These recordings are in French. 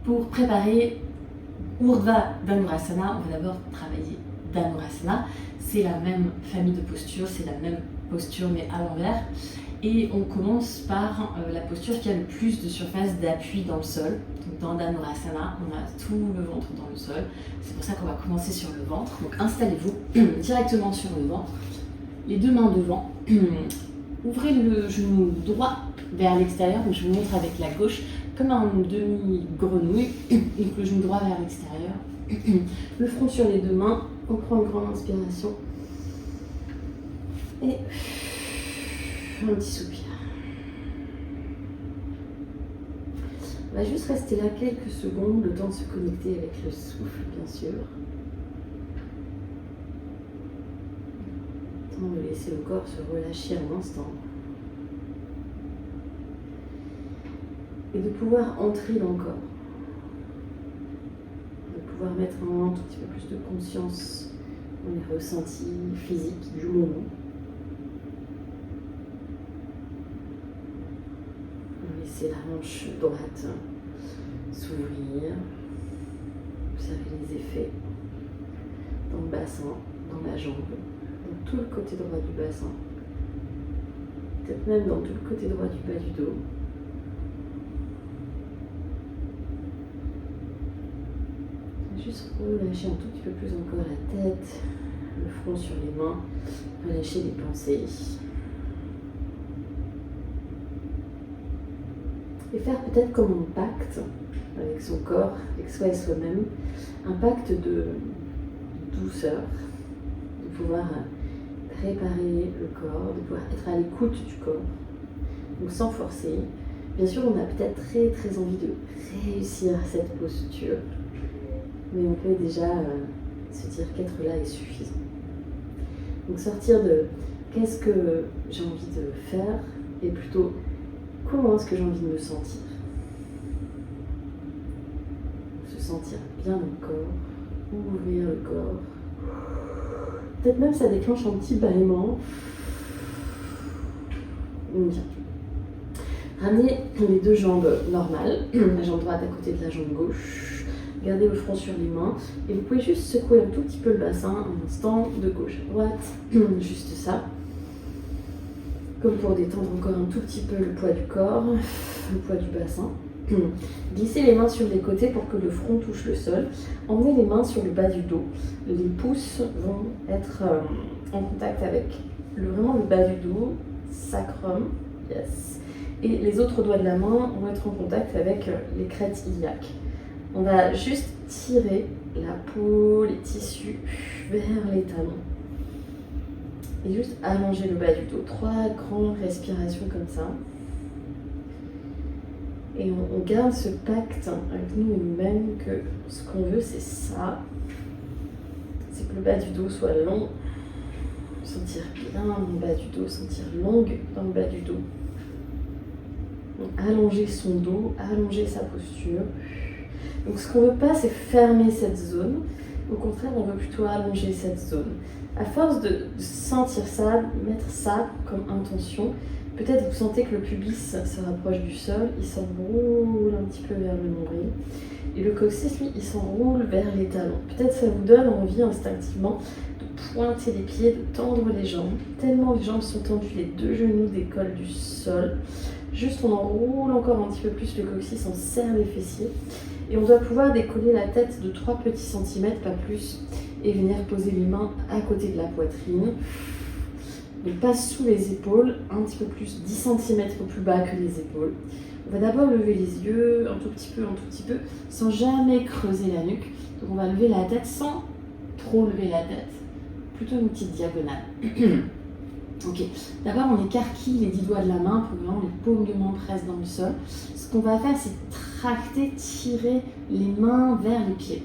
Pour préparer Urdhva Dhanurasana, on va d'abord travailler Dhanurasana. C'est la même famille de postures, c'est la même posture mais à l'envers. Et on commence par la posture qui a le plus de surface d'appui dans le sol. Donc dans Dhanurasana, on a tout le ventre dans le sol. C'est pour ça qu'on va commencer sur le ventre. Donc installez-vous directement sur le ventre, les deux mains devant. Ouvrez le genou droit vers l'extérieur. Donc je vous montre avec la gauche comme un demi-grenouille. Donc le genou droit vers l'extérieur. Le front sur les deux mains. On prend une grande inspiration. Et un petit soupir. On va juste rester là quelques secondes, le temps de se connecter avec le souffle, bien sûr. Le temps de laisser le corps se relâcher un instant. Et de pouvoir entrer dans le corps. De pouvoir mettre un tout petit peu plus de conscience dans les ressentis physiques du moment. Laissez la hanche droite s'ouvrir, observez les effets dans le bassin, dans la jambe, dans tout le côté droit du bassin, peut-être même dans tout le côté droit du bas du dos. Juste relâcher un tout petit peu plus encore la tête, le front sur les mains, relâcher les pensées. Et faire peut-être comme un pacte avec son corps, avec soi et soi-même, un pacte de douceur, de pouvoir préparer le corps, de pouvoir être à l'écoute du corps, donc sans forcer. Bien sûr, on a peut-être très envie de réussir cette posture, mais on peut déjà se dire qu'être là est suffisant. Donc sortir de qu'est-ce que j'ai envie de faire et plutôt comment est-ce que j'ai envie de me sentir. Se sentir bien dans le corps, ouvrir le corps. Peut-être même ça déclenche un petit bâillement. Bien. Ramenez les deux jambes normales, la jambe droite à côté de la jambe gauche. Gardez le front sur les mains et vous pouvez juste secouer un tout petit peu le bassin un instant de gauche à droite, juste ça. Comme pour détendre encore un tout petit peu le poids du corps, le poids du bassin. Glissez les mains sur les côtés pour que le front touche le sol. Emmenez les mains sur le bas du dos. Les pouces vont être en contact avec vraiment le bas du dos, sacrum, yes. Et les autres doigts de la main vont être en contact avec les crêtes iliaques. On va juste tirer la peau, les tissus vers les talons. Et juste allonger le bas du dos. 3 grandes respirations comme ça. Et on garde ce pacte avec nous et nous-mêmes que ce qu'on veut, c'est ça. C'est que le bas du dos soit long. Sentir bien dans le bas du dos, sentir longue dans le bas du dos. Donc, allonger son dos, allonger sa posture. Donc ce qu'on ne veut pas, c'est fermer cette zone. Au contraire, on veut plutôt allonger cette zone. À force de sentir ça, mettre ça comme intention, peut-être vous sentez que le pubis se rapproche du sol, il s'enroule un petit peu vers le nombril. Et le coccyx, lui, il s'enroule vers les talons. Peut-être ça vous donne envie instinctivement de pointer les pieds, de tendre les jambes. Tellement les jambes sont tendues, les deux genoux décollent du sol. Juste on enroule encore un petit peu plus le coccyx, on serre les fessiers. Et on doit pouvoir décoller la tête de 3 petits centimètres, pas plus, et venir poser les mains à côté de la poitrine. Donc pas sous les épaules, un petit peu plus, 10 cm plus bas que les épaules. On va d'abord lever les yeux, un tout petit peu, sans jamais creuser la nuque. Donc on va lever la tête sans trop lever la tête, plutôt une petite diagonale. Ok, d'abord on écarquille les 10 doigts de la main pour que vraiment les paumes de main pressent dans le sol. Ce qu'on va faire, c'est tracter, tirer les mains vers les pieds.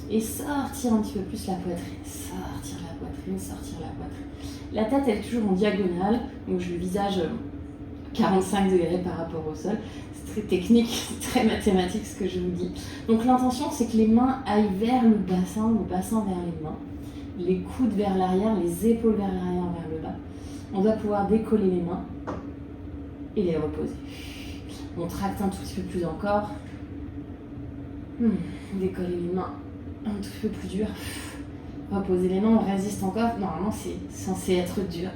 Et sortir un petit peu plus la poitrine. Sortir la poitrine, sortir la poitrine. La tête, elle est toujours en diagonale, donc je le visage 45 degrés par rapport au sol. C'est très technique, c'est très mathématique ce que je vous dis. Donc l'intention, c'est que les mains aillent vers le bassin vers les mains. Les coudes vers l'arrière, les épaules vers l'arrière, vers le bas. On doit pouvoir décoller les mains et les reposer. On tracte un tout petit peu plus encore. Décoller les mains un tout peu plus dur. Reposer les mains, on résiste encore. Normalement, c'est censé être dur.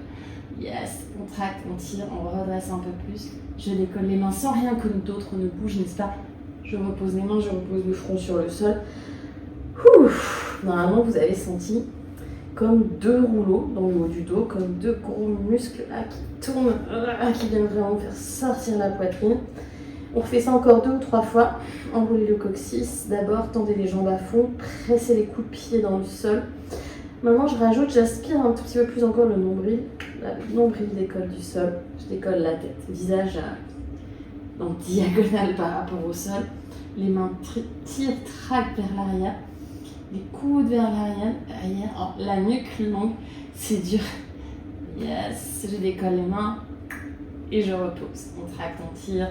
Yes, on tracte, on tire, on redresse un peu plus. Je décolle les mains sans rien que d'autre ne bouge, n'est-ce pas? Je repose les mains, je repose le front sur le sol. Normalement, vous avez senti comme 2 rouleaux dans le haut du dos, comme 2 gros muscles là, qui tournent, qui viennent vraiment faire sortir la poitrine. On refait ça encore 2 ou 3 fois. Enroulez le coccyx. D'abord, tendez les jambes à fond, pressez les coups de pied dans le sol. Maintenant, j'aspire un tout petit peu plus encore le nombril. Le nombril décolle du sol. Je décolle la tête, visage en diagonale par rapport au sol. Les mains tirent, traquent vers l'arrière. Les coudes vers l'arrière. Oh, la nuque longue, c'est dur. Yes, je décolle les mains et je repose. On tracte, on tire.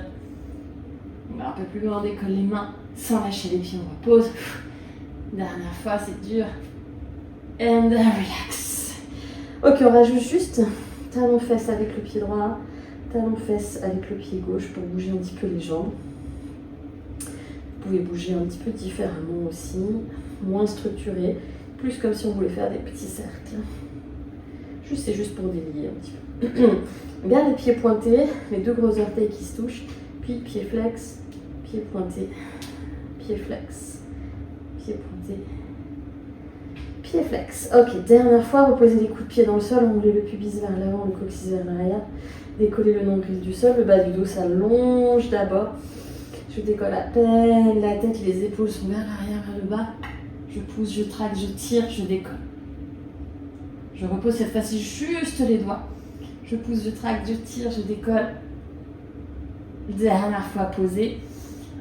On va un peu plus loin, on décolle les mains sans lâcher les pieds, on repose. Dernière fois, c'est dur. And relax. Ok, on rajoute juste talon-fesse avec le pied droit, talon-fesse avec le pied gauche pour bouger un petit peu les jambes. Vous pouvez bouger un petit peu différemment aussi, moins structuré, plus comme si on voulait faire des petits cercles. C'est juste pour délier un petit peu. Garde les pieds pointés, les 2 gros orteils qui se touchent, puis pied flex, pied pointé, pied flex, pied pointé, pied flex. Ok, dernière fois, reposez les coups de pied dans le sol, enroulez le pubis vers l'avant, le coccyx vers l'arrière, décollez le nombril du sol, le bas du dos s'allonge d'abord. Je décolle à peine la tête, les épaules sont vers l'arrière, vers le bas. Je pousse, je traque, je tire, je décolle. Je repose cette fois-ci juste les doigts. Je pousse, je traque, je tire, je décolle. Dernière fois posée.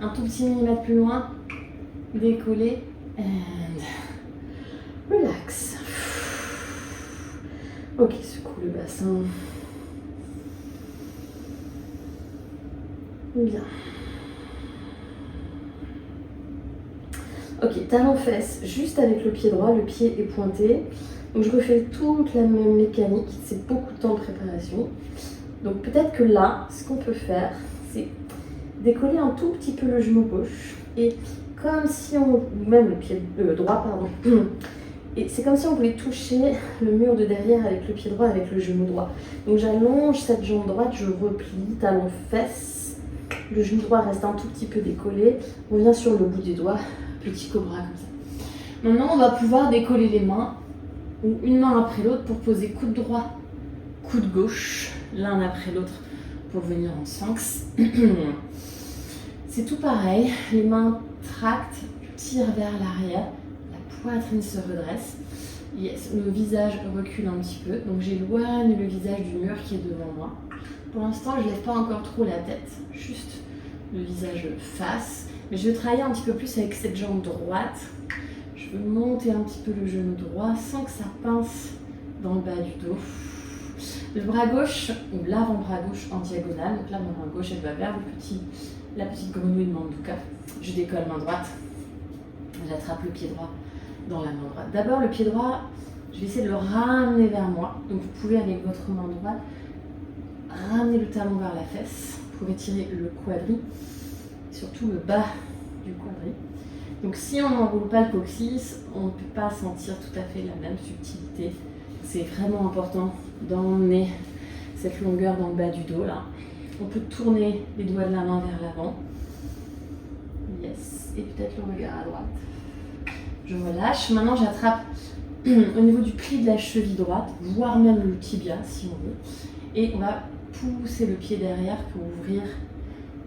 Un tout petit millimètre plus loin. Décoller. And relax. Ok, secoue le bassin. Bien. Ok, talon-fesse juste avec le pied droit, le pied est pointé. Donc je refais toute la même mécanique, c'est beaucoup de temps de préparation. Donc peut-être que là, ce qu'on peut faire, c'est décoller un tout petit peu le genou gauche. Et comme si on, ou même le pied droit, pardon. Et c'est comme si on voulait toucher le mur de derrière avec le pied droit, avec le genou droit. Donc j'allonge cette jambe droite, je replie, talon-fesse. Le genou droit reste un tout petit peu décollé. On vient sur le bout des doigts. Petit cobra comme ça. Maintenant, on va pouvoir décoller les mains, ou une main après l'autre pour poser coude droit, coude gauche, l'un après l'autre pour venir en sphinx. C'est tout pareil, les mains tractent, tirent vers l'arrière, la poitrine se redresse. Yes, le visage recule un petit peu, donc j'éloigne le visage du mur qui est devant moi. Pour l'instant, je ne lève pas encore trop la tête, juste le visage face. Mais je vais travailler un petit peu plus avec cette jambe droite. Je veux monter un petit peu le genou droit sans que ça pince dans le bas du dos. Le bras gauche, ou l'avant-bras gauche en diagonale. Donc là, ma main gauche, elle va vers la petite grenouille de Manduka. Je décolle main droite. J'attrape le pied droit dans la main droite. D'abord, le pied droit, je vais essayer de le ramener vers moi. Donc vous pouvez, avec votre main droite, ramener le talon vers la fesse pour étirer le quadri. Surtout le bas du quadri. Donc si on n'enroule pas le coccyx, on ne peut pas sentir tout à fait la même subtilité. C'est vraiment important d'emmener cette longueur dans le bas du dos là. On peut tourner les doigts de la main vers l'avant. Yes. Et peut-être le regard à droite. Je relâche. Maintenant j'attrape au niveau du pli de la cheville droite, voire même le tibia si on veut. Et on va pousser le pied derrière pour ouvrir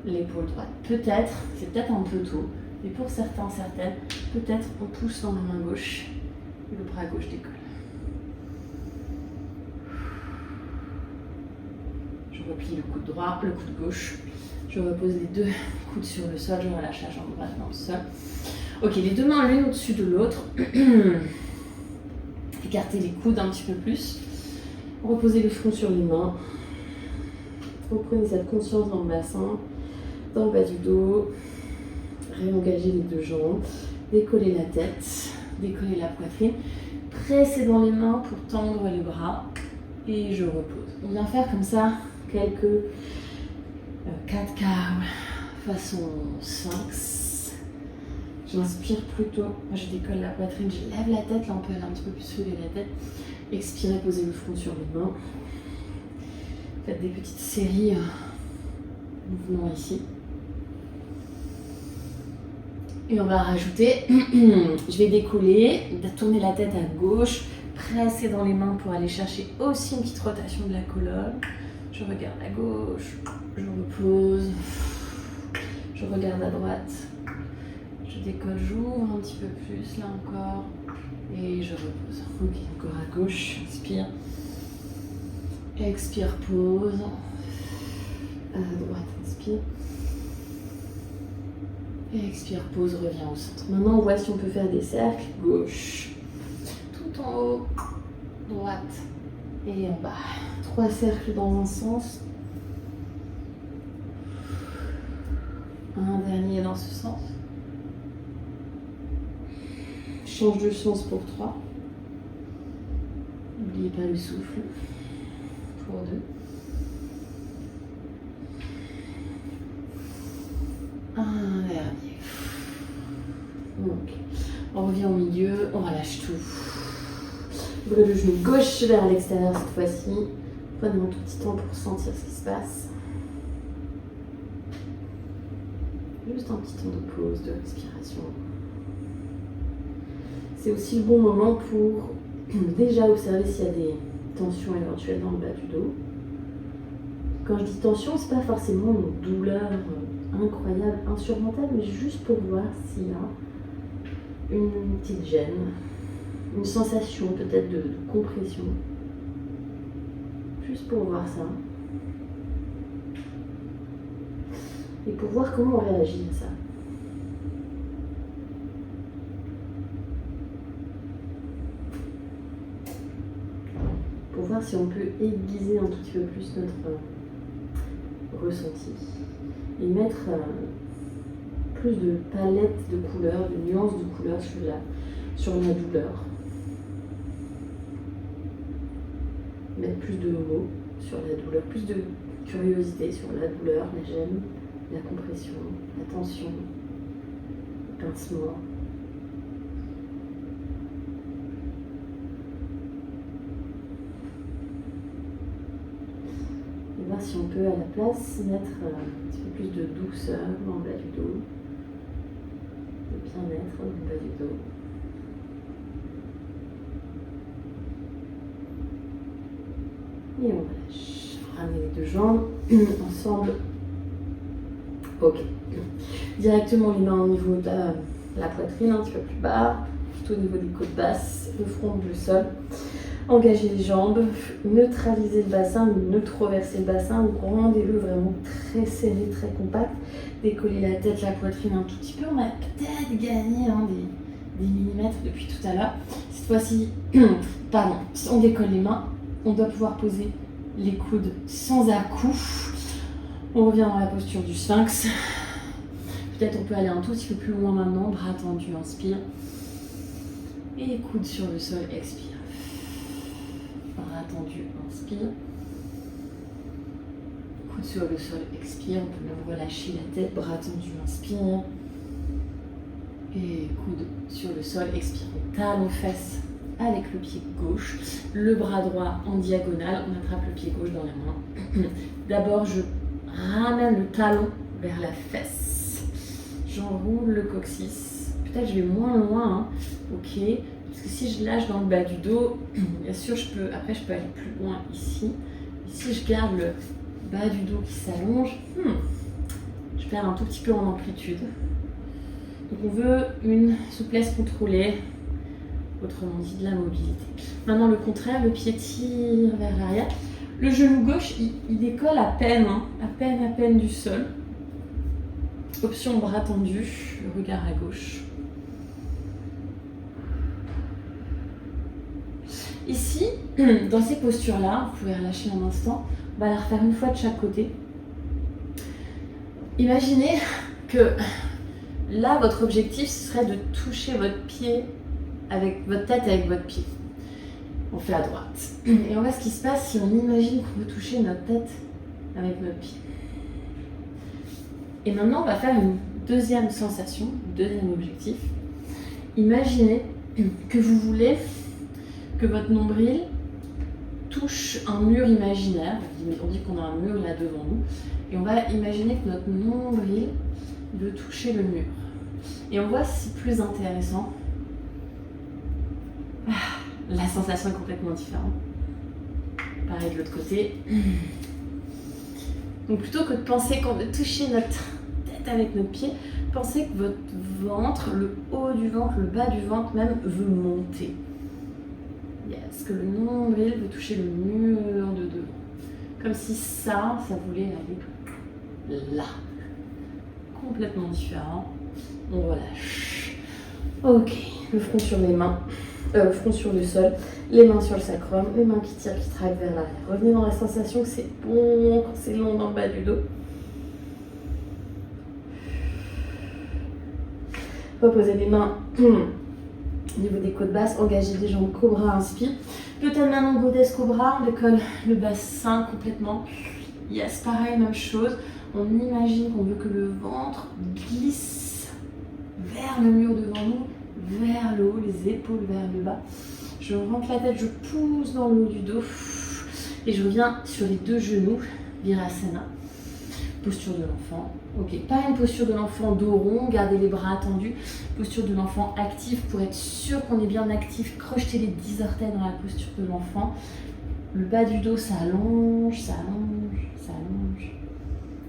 l'épaule droite. Peut-être, c'est peut-être un peu tôt, mais pour certains, certaines, peut-être on pousse dans la main gauche et le bras gauche décolle. Je replie le coude droit, le coude gauche. Je repose les 2 coudes sur le sol, je relâche la jambe droite dans le sol. Ok, les 2 mains l'une au-dessus de l'autre. Écartez les coudes un petit peu plus. Reposez le front sur les mains. Reprenez cette conscience dans le bassin, dans le bas du dos. Réengagez les 2 jambes. Décollez la tête, décollez la poitrine. Pressez dans les mains pour tendre les bras. Et je repose. On vient faire comme ça quelques 4 quarts façon sphinx. J'inspire plutôt, je décolle la poitrine, je lève la tête, là on peut aller un petit peu plus lever la tête. Expirez, posez le front sur les mains. Faites des petites séries mouvements ici. Et on va rajouter, je vais décoller, tourner la tête à gauche, presser dans les mains pour aller chercher aussi une petite rotation de la colonne. Je regarde à gauche, je repose, je regarde à droite, je décolle, j'ouvre un petit peu plus, là encore, et je repose. Ok, encore à gauche, inspire, expire, pause, à droite, inspire. Et expire, pause, reviens au centre. Maintenant, on voit si on peut faire des cercles. Gauche, tout en haut, droite et en bas. 3 cercles dans un sens. Un dernier dans ce sens. Change de sens pour 3. N'oubliez pas le souffle. Pour 2. Un dernier. Ok. On revient au milieu, on relâche tout. Ouvrez le genou gauche vers l'extérieur cette fois-ci. Prenez un tout petit temps pour sentir ce qui se passe. Juste un petit temps de pause, de respiration. C'est aussi le bon moment pour déjà observer s'il y a des tensions éventuelles dans le bas du dos. Quand je dis tension, c'est pas forcément une douleur incroyable, insurmontable, mais juste pour voir s'il y a une petite gêne, une sensation peut-être de compression. Juste pour voir ça. Et pour voir comment on réagit à ça. Pour voir si on peut aiguiser un tout petit peu plus notre ressenti. Et mettre plus de palettes de couleurs, de nuances de couleurs sur la douleur. Mettre plus de mots sur la douleur, plus de curiosité sur la douleur, la gêne, la compression, la tension, le pincement. Et voir si on peut à la place mettre un petit peu plus de douceur dans le bas du dos, de bien-être dans le bas du dos. Et on relâche. Ramenez les deux jambes ensemble. Ok. Directement les mains au niveau de la poitrine, un petit peu plus bas, plutôt au niveau des côtes basses, le front du sol. Engagez les jambes, neutralisez le bassin, ne trop verser le bassin, rendez-le vraiment très serré, très compact. Décollez la tête, la poitrine un tout petit peu. On a peut-être gagné des millimètres depuis tout à l'heure. Cette fois-ci, pardon, on décolle les mains. On doit pouvoir poser les coudes sans à-coups. On revient dans la posture du sphinx. Peut-être on peut aller un tout petit peu plus loin maintenant. Bras tendus, inspire. Et coudes sur le sol, expire. Bras tendus, inspire. Coudes sur le sol, expire. On peut même relâcher la tête, bras tendus, inspire. Et coudes sur le sol, expire. Talons, fesses avec le pied gauche, le bras droit en diagonale, on attrape le pied gauche dans la main. D'abord, je ramène le talon vers la fesse. J'enroule le coccyx. Peut-être je vais moins loin, hein. Ok. Parce que si je lâche dans le bas du dos, bien sûr, après je peux aller plus loin ici. Et si je garde le bas du dos qui s'allonge, je perds un tout petit peu en amplitude. Donc on veut une souplesse contrôlée. Autrement dit, de la mobilité. Maintenant, le contraire, le pied tire vers l'arrière. Le genou gauche, il décolle à peine, hein, à peine du sol. Option bras tendu, le regard à gauche. Ici, dans ces postures-là, vous pouvez relâcher un instant. On va la refaire une fois de chaque côté. Imaginez que là, votre objectif, ce serait de toucher votre pied avec votre tête avec votre pied. On fait à droite. Et on voit ce qui se passe si on imagine qu'on veut toucher notre tête avec notre pied. Et maintenant, on va faire une deuxième sensation, deuxième objectif. Imaginez que vous voulez que votre nombril touche un mur imaginaire. On dit qu'on a un mur là devant nous. Et on va imaginer que notre nombril veut toucher le mur. Et on voit si c'est plus intéressant. La sensation est complètement différente. Pareil de l'autre côté. Donc plutôt que de penser qu'on veut toucher notre tête avec notre pied, pensez que votre ventre, le haut du ventre, le bas du ventre même veut monter. Yes, que le nombril veut toucher le mur de devant. Comme si ça voulait aller là. Complètement différent. On relâche. Ok, le front sur les mains. Le front sur le sol, les mains sur le sacrum, les mains qui tirent, qui traquent vers l'arrière. Revenez dans la sensation que c'est bon, quand c'est long dans le bas du dos. Reposez les mains au niveau des côtes basses, engagez les jambes, cobra, inspire. Peut-être maintenant Goddess Cobra, on décolle le bassin complètement. Yes, pareil, même chose. On imagine qu'on veut que le ventre glisse vers le mur devant nous, vers le haut, les épaules vers le bas. Je rentre la tête, je pousse dans le haut du dos et je reviens sur les deux genoux, Virasana. Posture de l'enfant. Ok, pas une posture de l'enfant dos rond, gardez les bras tendus. Posture de l'enfant active pour être sûr qu'on est bien actif. Crochetez les 10 orteils dans la posture de l'enfant. Le bas du dos, ça allonge, ça allonge, ça allonge.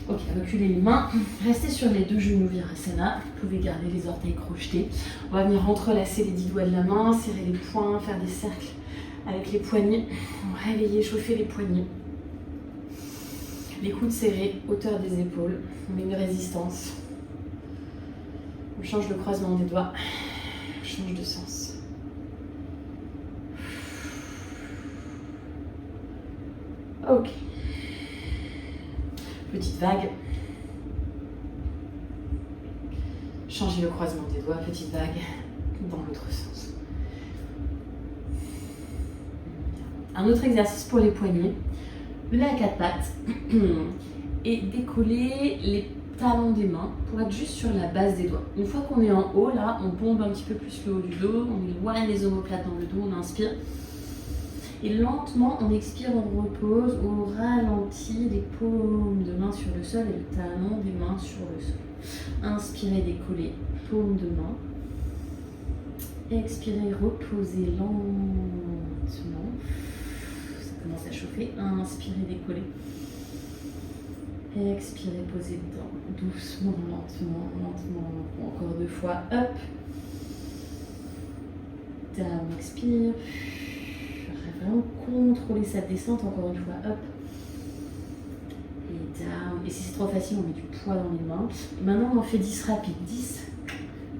Ok, reculez les mains, restez sur les deux genoux Virasana, vous pouvez garder les orteils crochetés. On va venir entrelacer les 10 doigts de la main, serrer les poings, faire des cercles avec les poignets. Réveiller, chauffer les poignets. Les coudes serrés, hauteur des épaules, on met une résistance. On change le croisement des doigts, on change de sens. Ok. Petite vague. Changez le croisement des doigts, petite vague dans l'autre sens. Un autre exercice pour les poignets. Venez à quatre pattes et décollez les talons des mains pour être juste sur la base des doigts. Une fois qu'on est en haut, là, on bombe un petit peu plus le haut du dos, on éloigne les omoplates dans le dos, on inspire. Et lentement, on expire, on repose, on ralentit les paumes de main sur le sol et le talon des mains sur le sol. Inspirez, décollez, paume de main. Expirez, reposez lentement. Ça commence à chauffer. Inspirez, décollez. Expirez, posez dedans. Doucement, lentement, lentement. Encore 2 fois. Up. Down, expire. Vraiment contrôler sa descente, encore une fois, up et down. Et si c'est trop facile, on met du poids dans les mains. Et maintenant, on en fait 10 rapides. 10,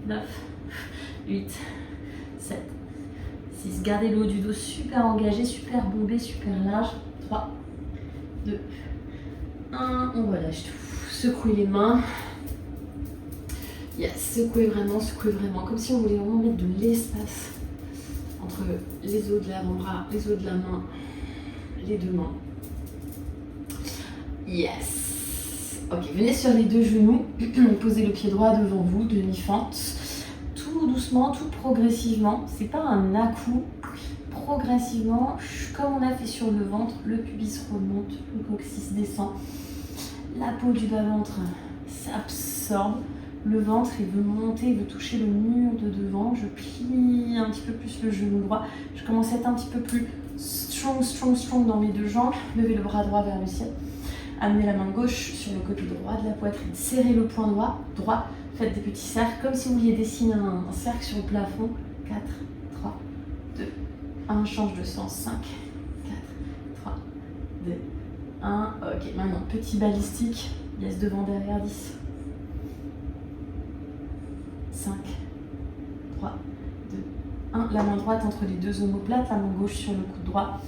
9, 8, 7, 6. Gardez le haut du dos super engagé, super bombé, super large. 3, 2, 1. On relâche tout. Secouez les mains. Yes, secouez vraiment, comme si on voulait vraiment mettre de l'espace entre les os de l'avant-bras, les os de la main, les deux mains. Yes. Ok, venez sur les deux genoux, posez le pied droit devant vous, demi-fente. Tout doucement, tout progressivement. C'est pas un à-coup. Progressivement, comme on a fait sur le ventre, le pubis remonte, le coccyx descend. La peau du bas-ventre s'absorbe. Le ventre, il veut monter, il veut toucher le mur de devant. Je plie un petit peu plus le genou droit. Je commence à être un petit peu plus strong dans mes deux jambes. Levez le bras droit vers le ciel. Amenez la main gauche sur le côté droit de la poitrine. Serrez le poing droit. Faites des petits cercles, comme si vous vouliez dessiner un cercle sur le plafond. 4, 3, 2, 1. Change de sens. 5, 4, 3, 2, 1. Ok, maintenant, petit balistique. Yes, devant, derrière, 10. 5, 3, 2, 1. La main droite entre les deux omoplates, la main gauche sur le coude droit.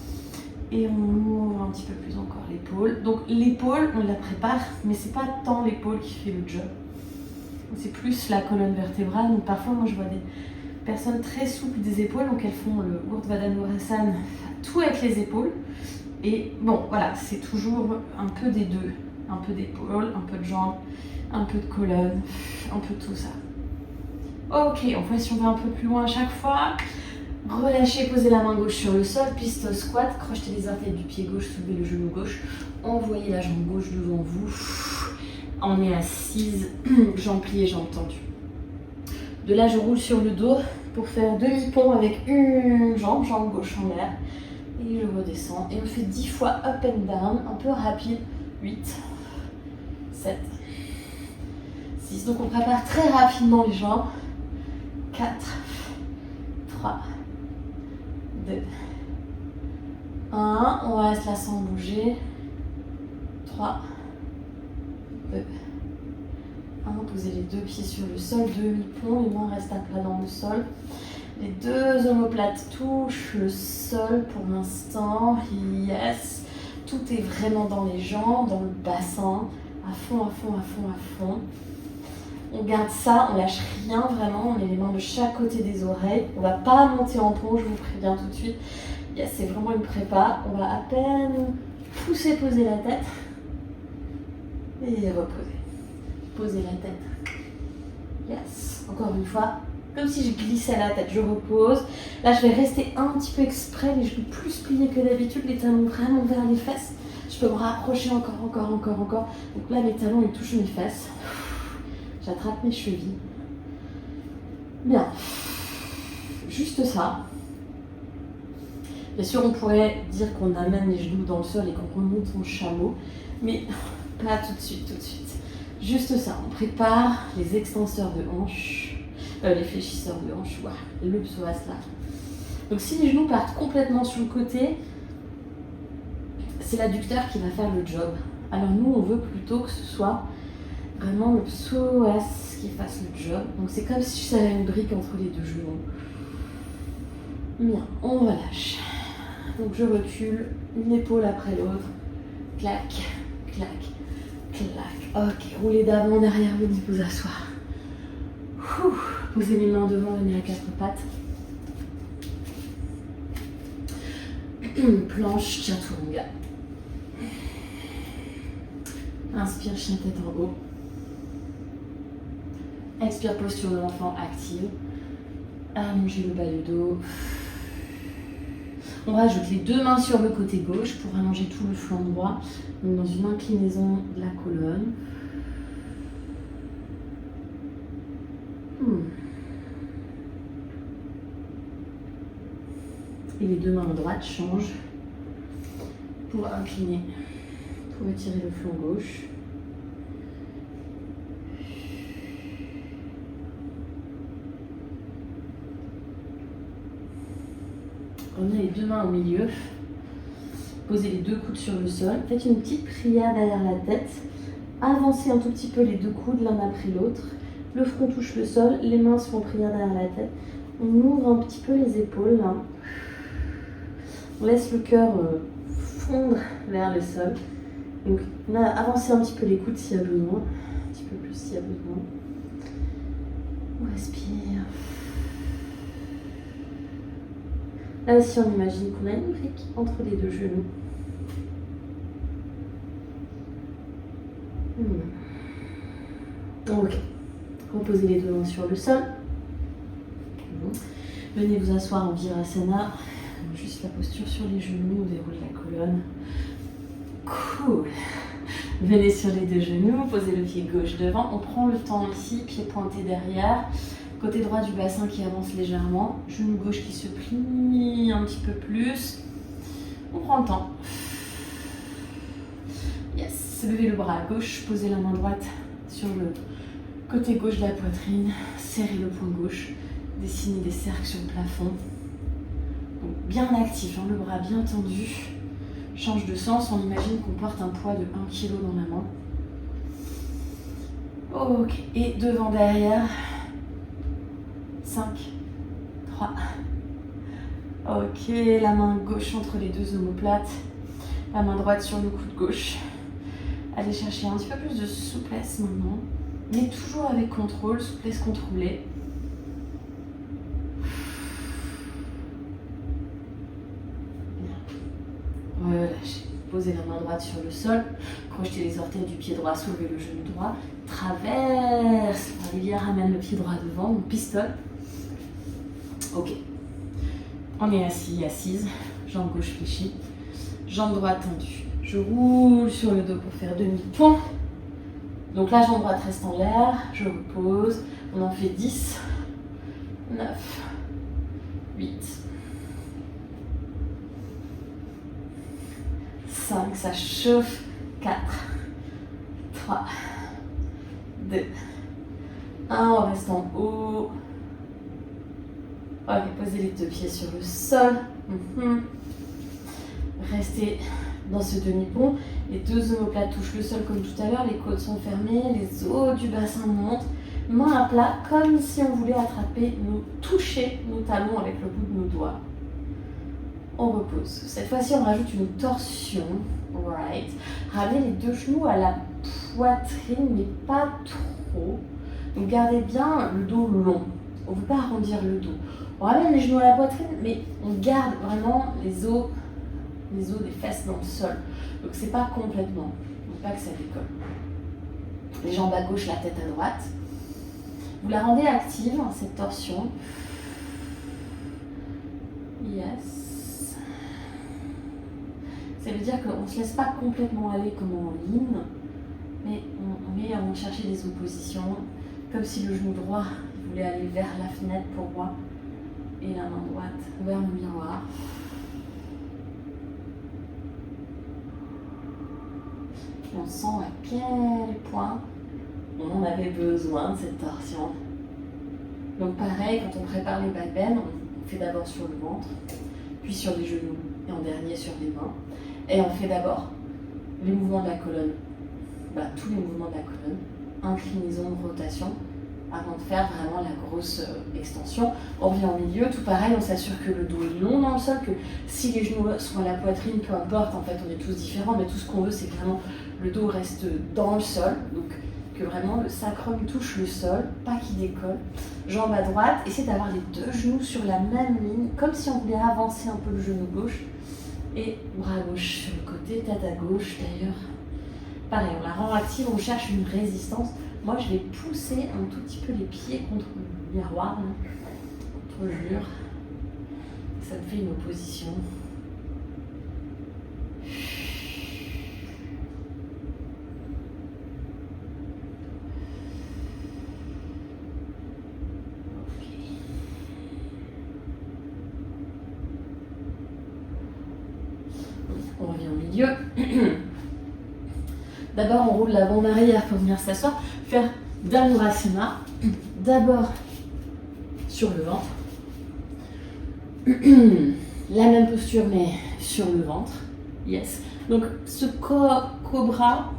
Et on ouvre un petit peu plus encore l'épaule. Donc l'épaule, on la prépare, mais c'est pas tant l'épaule qui fait le job. C'est plus la colonne vertébrale. Donc parfois, moi je vois des personnes très souples des épaules, donc elles font le Urdhva Dhanurasana, tout avec les épaules. Et bon, voilà, c'est toujours un peu des deux. Un peu d'épaule, un peu de jambes. un peu de colonne, un peu de tout ça. Ok, on voit si on va un peu plus loin à chaque fois. Relâchez, posez la main gauche sur le sol, piste au squat, crochetez les orteils du pied gauche, soulevez le genou gauche, envoyez la jambe gauche devant vous. On est assise, jambes pliées, jambes tendues. De là, je roule sur le dos pour faire demi-pont avec une jambe, jambe gauche en l'air. Et je redescends. Et on fait 10 fois up and down, un peu rapide. 8, 7, 6. Donc on prépare très rapidement les jambes. 4, 3, 2, 1. On reste là sans bouger. 3, 2, 1. Posez les deux pieds sur le sol, demi-pont. Les mains restent à plat dans le sol. Les deux omoplates touchent le sol pour l'instant. Yes. Tout est vraiment dans les jambes, dans le bassin. À fond, à fond, à fond, à fond. On garde ça, on lâche rien vraiment. On met les mains de chaque côté des oreilles. On ne va pas monter en pont, je vous préviens tout de suite. Yes, c'est vraiment une prépa. On va à peine pousser, poser la tête. Et reposer. Poser la tête. Yes. Encore une fois. Comme si je glissais la tête, je repose. Là, je vais rester un petit peu exprès, les genoux plus pliés que d'habitude, les talons vraiment vers les fesses. Je peux me rapprocher encore. Donc là, mes talons, ils touchent mes fesses. J'attrape mes chevilles. Bien. Juste ça. Bien sûr, on pourrait dire qu'on amène les genoux dans le sol et qu'on remonte en chameau, mais pas tout de suite. Juste ça, on prépare les extenseurs de hanches. Les fléchisseurs de hanches, voilà, le psoas là. Donc si les genoux partent complètement sur le côté, c'est l'adducteur qui va faire le job. Alors nous, on veut plutôt que ce soit vraiment le psoas qui fasse le job. Donc c'est comme si j'avais une brique entre les deux genoux. Bien, on relâche. Donc je recule, une épaule après l'autre. Clac, clac, clac. Ok, roulez d'avant en arrière, venez vous asseoir. Posez les mains devant, venez à quatre pattes. Planche, chaturanga. Inspire, chien tête en haut. Expire, posture de l'enfant active. Allongez le bas du dos. On rajoute les deux mains sur le côté gauche pour allonger tout le flanc droit. Donc dans une inclinaison de la colonne. Et les deux mains à droite changent pour incliner, pour étirer le flanc gauche. Revenez les deux mains au milieu. Posez les deux coudes sur le sol. Faites une petite prière derrière la tête. Avancez un tout petit peu les deux coudes l'un après l'autre. Le front touche le sol, les mains se font prière derrière la tête. On ouvre un petit peu les épaules là. On laisse le cœur fondre vers le sol. Donc on a avancé un petit peu les coudes s'il y a besoin. Un petit peu plus s'il y a besoin. On respire. Là aussi on imagine qu'on a une brique entre les deux genoux. Ok. Reposez les deux mains sur le sol. Venez vous asseoir en Virasana. Juste la posture sur les genoux, on déroule la colonne. Cool. Venez sur les deux genoux, posez le pied gauche devant. On prend le temps ici, pied pointé derrière. Côté droit du bassin qui avance légèrement. Genou gauche qui se plie un petit peu plus. On prend le temps. Yes. Levez le bras à gauche, posez la main droite sur le côté gauche de la poitrine. Serrez le poing gauche. Dessinez des cercles sur le plafond. Donc, bien actif, hein, le bras bien tendu. Change de sens, on imagine qu'on porte un poids de 1 kg dans la main. Ok, et devant, derrière. 5, 3. Ok, la main gauche entre les deux omoplates. La main droite sur le coude gauche. Allez chercher un petit peu plus de souplesse maintenant. Mais toujours avec contrôle, souplesse contrôlée. Relâchez. poser la main droite sur le sol, crocheter les orteils du pied droit, soulever le genou droit, traverse la rivière, ramène le pied droit devant, on pistole. Ok. On est assis, assise, jambe gauche fléchie, jambe droite tendue. Je roule sur le dos pour faire demi-pont. Donc la jambe droite reste en l'air, je repose, on en fait 10, 9, 8, 5, ça chauffe, 4, 3, 2, 1, on reste en haut. Ok, posez les deux pieds sur le sol. Restez dans ce demi-pont. Les deux omoplates touchent le sol comme tout à l'heure, les côtes sont fermées, les os du bassin montent. Main à plat, comme si on voulait attraper, toucher nos talons avec le bout de nos doigts. On repose. Cette fois-ci, on rajoute une torsion. Right. Ramenez les deux genoux à la poitrine, mais pas trop. Donc gardez bien le dos long. On ne veut pas arrondir le dos. On ramène les genoux à la poitrine, mais on garde vraiment les os des fesses dans le sol. Donc c'est pas complètement. Il ne faut pas que ça décolle. Les jambes à gauche, la tête à droite. Vous la rendez active, cette torsion. Yes. Ça veut dire qu'on ne se laisse pas complètement aller comme en ligne, mais on est avant de chercher des oppositions, comme si le genou droit voulait aller vers la fenêtre pour moi, et la main droite vers le miroir. On sent à quel point on en avait besoin de cette torsion. Donc pareil, quand on prépare les back bends, on fait d'abord sur le ventre, puis sur les genoux, et en dernier sur les mains. Et on fait d'abord les mouvements de la colonne, tous les mouvements de la colonne, inclinaison, rotation, avant de faire vraiment la grosse extension. On revient au milieu, tout pareil, on s'assure que le dos est long dans le sol, que si les genoux sont à la poitrine, peu importe, en fait on est tous différents, mais tout ce qu'on veut c'est que vraiment le dos reste dans le sol, donc que vraiment le sacrum touche le sol, pas qu'il décolle. Jambe à droite, essayez d'avoir les deux genoux sur la même ligne, comme si on voulait avancer un peu le genou gauche, et bras gauche sur le côté, tête à gauche d'ailleurs. Pareil, on la rend active, on cherche une résistance. Moi, je vais pousser un tout petit peu les pieds contre le miroir, là, contre le mur. Ça me fait une opposition. On revient au milieu. D'abord, on roule l'avant en arrière pour venir s'asseoir. Faire Dhanurasana. D'abord sur le ventre. La même posture, mais sur le ventre. Yes. Donc, ce cobra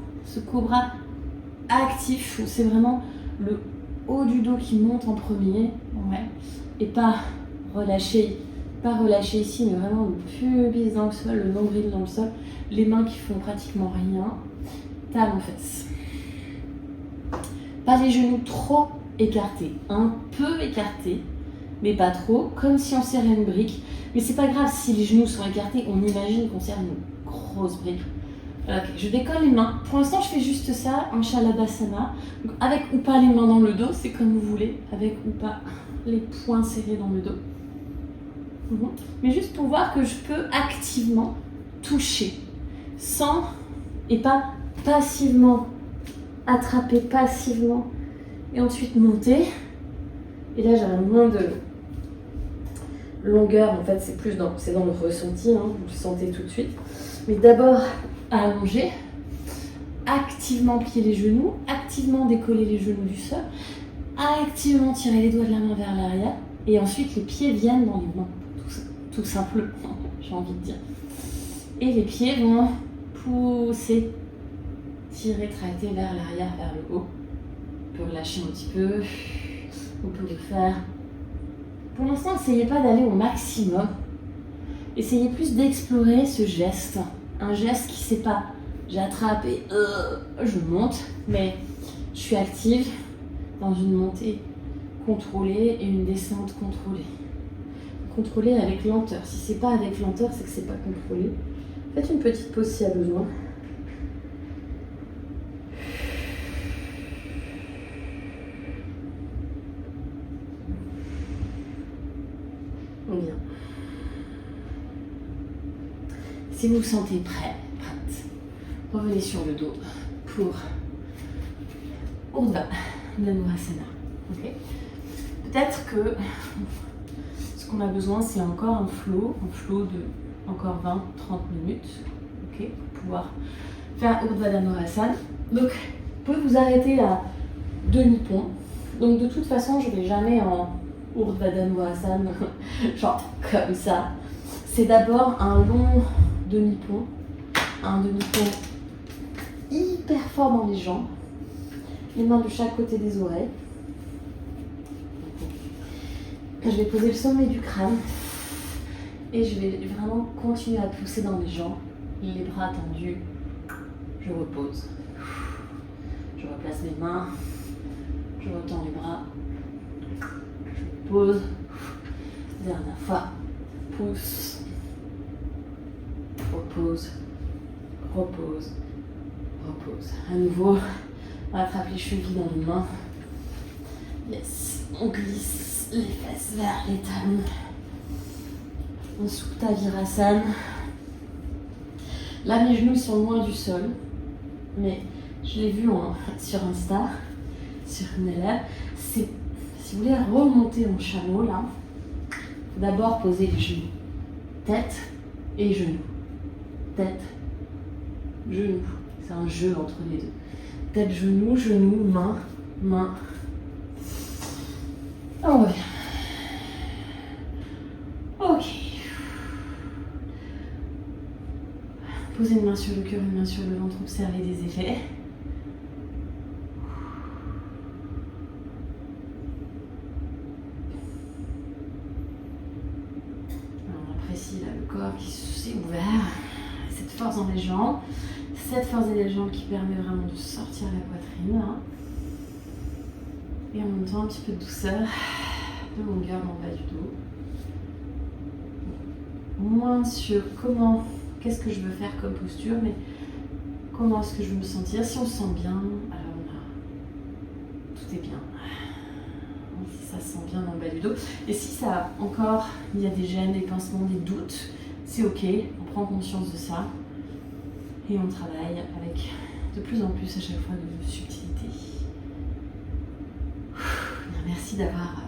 actif, c'est vraiment le haut du dos qui monte en premier. Ouais. Et pas relâché ici, mais vraiment le pubis dans le sol, le nombril dans le sol. Les mains qui font pratiquement rien. Talons fesses. Pas les genoux trop écartés, un peu écartés, mais pas trop, comme si on serrait une brique. Mais c'est pas grave si les genoux sont écartés, on imagine qu'on serre une grosse brique. Ok, je décolle les mains. Pour l'instant, je fais juste ça, un Shalabhasana. Donc, avec ou pas les mains dans le dos, c'est comme vous voulez, avec ou pas les poings serrés dans le dos. Mais juste pour voir que je peux activement toucher, sans et pas passivement, attraper passivement et ensuite monter. Et là j'ai un moins de longueur, en fait c'est dans le ressenti, vous le sentez tout de suite. Mais d'abord allonger, activement plier les genoux, activement décoller les genoux du sol, activement tirer les doigts de la main vers l'arrière et ensuite les pieds viennent dans les mains, tout simplement, j'ai envie de dire. Et les pieds vont pousser, tirer, tracter vers l'arrière, vers le haut. On peut relâcher un petit peu. On peut le faire. Pour l'instant, n'essayez pas d'aller au maximum. Essayez plus d'explorer ce geste. Un geste qui c'est pas j'attrape et je monte, mais je suis active dans une montée contrôlée et une descente contrôlée. Contrôlée avec lenteur. Si c'est pas avec lenteur, c'est que c'est pas contrôlé. Faites une petite pause s'il y a besoin. Bien. Si vous vous sentez prêt, prête, revenez sur le dos pour Urdhva Dhanurasana. Okay. Peut-être que ce qu'on a besoin, c'est encore un flow de encore 20-30 minutes, okay, pour pouvoir faire Urdhva Dhanurasana. Donc, vous pouvez vous arrêter à demi-pont. Donc, de toute façon, je ne vais jamais en Urdhva Dhanurasana, genre comme ça. C'est d'abord un long demi-pont, un demi-pont hyper fort dans les jambes, les mains de chaque côté des oreilles. Je vais poser le sommet du crâne et je vais vraiment continuer à pousser dans les jambes, les bras tendus. Je repose. Je replace mes mains, je retends les bras, je pose. Dernière fois, pousse, repose, repose, repose. À nouveau, on attrape les chevilles dans les mains. Yes, on glisse les fesses vers les talons. On Supta Virasana. Là, mes genoux sont loin du sol, mais je l'ai vu sur Insta, sur une élève. Si vous voulez remonter en chameau, là, d'abord poser les genoux, tête et genoux, tête, genoux. C'est un jeu entre les deux. Tête, genoux, genoux, main, main. On revient. Ok. Posez une main sur le cœur, une main sur le ventre, observez des effets. On apprécie là le corps qui s'est ouvert, cette force dans les jambes, cette force dans les jambes qui permet vraiment de sortir la poitrine. Hein. Et en même temps un petit peu de douceur, de longueur dans le bas du dos. Moins sur qu'est-ce que je veux faire comme posture, mais comment est-ce que je veux me sentir. Si on se sent bien, alors tout est bien. Si ça se sent bien dans le bas du dos. Et si ça encore, il y a des gênes, des pincements, des doutes, c'est ok, on prend conscience de ça. Et on travaille avec de plus en plus à chaque fois de subtilité. Merci d'avoir